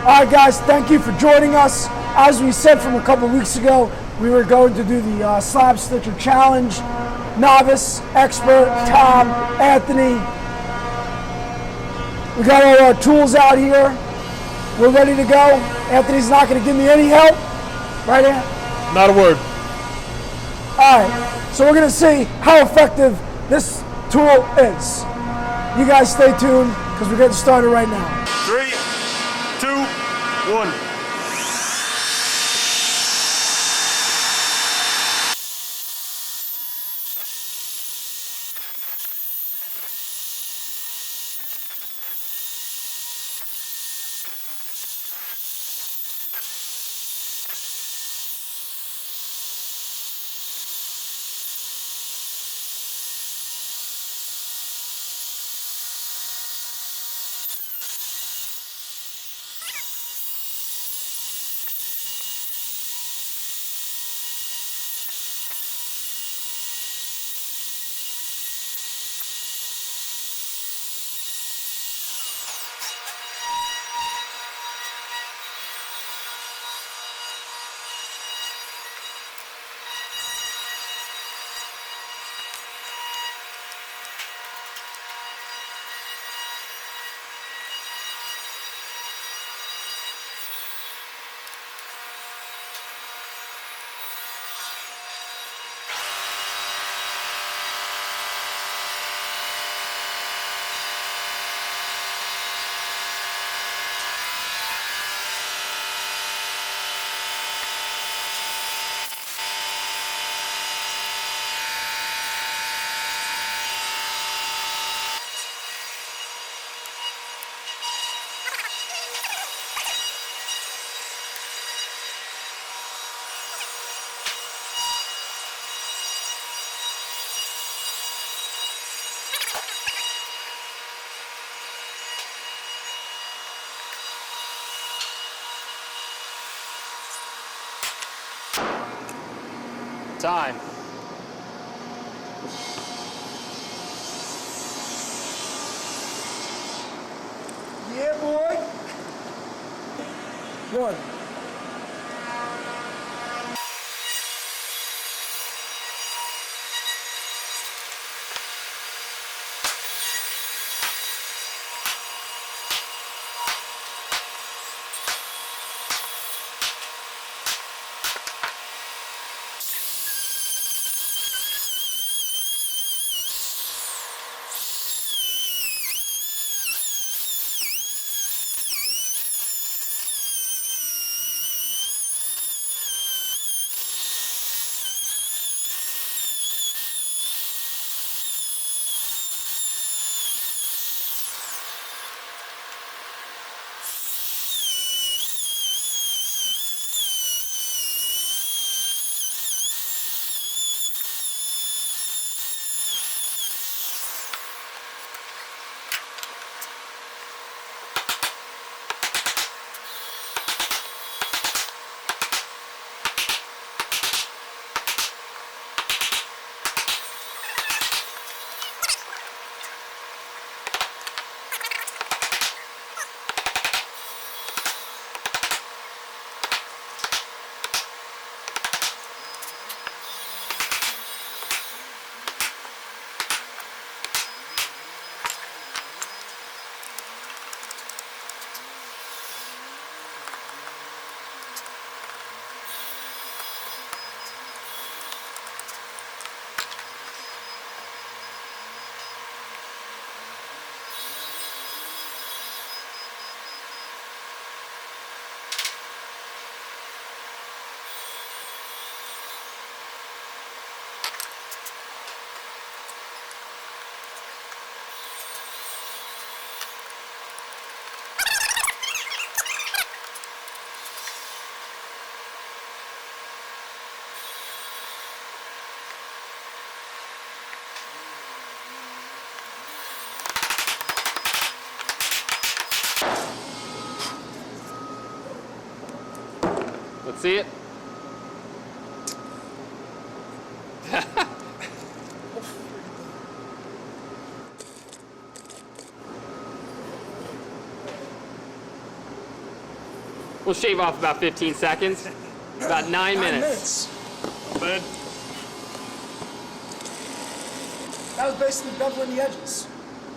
All right, guys, thank you for joining us. As we said from a couple weeks ago, we were going to do the Slab Stitcher Challenge. Novice, expert, Tom, Anthony. We got all our tools out here. We're ready to go. Anthony's not going to give me any help. Right, Ant? Not a word. All right, so we're going to see how effective this tool is. You guys stay tuned because we're getting started right now. 3, 2, 1. Time. Yeah, boy. 1. Let's see it. We'll shave off about 15 seconds. About 9 minutes. Bed. That was basically beveling the edges.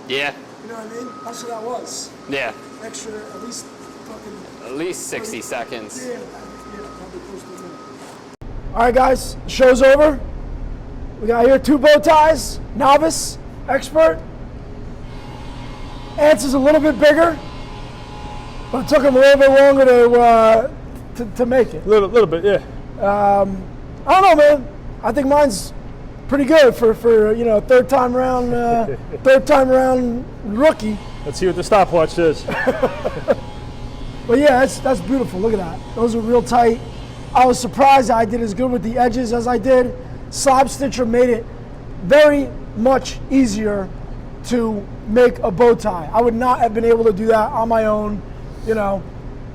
Yeah. You know what I mean? That's what that was. Yeah. Extra, at least fucking... At least 60 seconds. Yeah, probably close to a minute. All right, guys, the show's over. We got here 2 bow ties, novice, expert. Ants is a little bit bigger, but it took him a little bit longer to make it. A little bit, yeah. I don't know, man. I think mine's pretty good for you know, third time round rookie. Let's see what the stopwatch says. But yeah, that's beautiful. Look at that. Those are real tight. I was surprised I did as good with the edges as I did. Slab Stitcher made it very much easier to make a bow tie. I would not have been able to do that on my own. You know,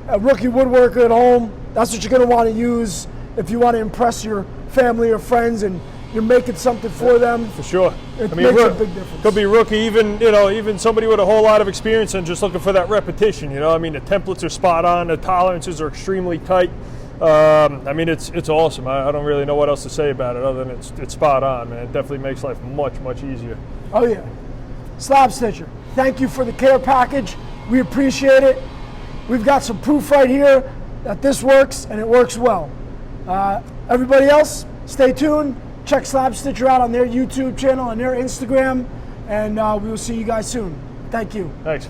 a rookie woodworker at home, that's what you're going to want to use if you want to impress your family or friends and you're making something for them. For sure. It makes a big difference. Could be rookie, even somebody with a whole lot of experience and just looking for that repetition. You know, I mean, the templates are spot on. The tolerances are extremely tight. I mean, it's awesome. I don't really know what else to say about it other than it's spot on, man. It definitely makes life much easier. Oh yeah. Slab Stitcher, thank you for the care package. We appreciate it. We've got some proof right here that this works and it works well. Everybody else, stay tuned. Check Slab Stitcher out on their YouTube channel and their Instagram, and we will see you guys soon. Thank you. Thanks.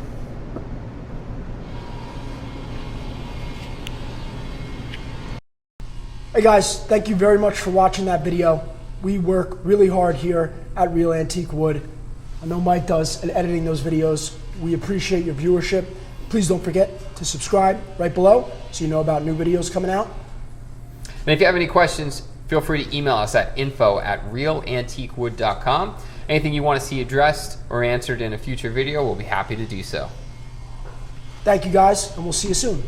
Hey guys, thank you very much for watching that video. We work really hard here at Real Antique Wood. I know Mike does in editing those videos. We appreciate your viewership. Please don't forget to subscribe right below so you know about new videos coming out. And if you have any questions, feel free to email us at info@realantiquewood.com. Anything you want to see addressed or answered in a future video, we'll be happy to do so. Thank you guys, and we'll see you soon.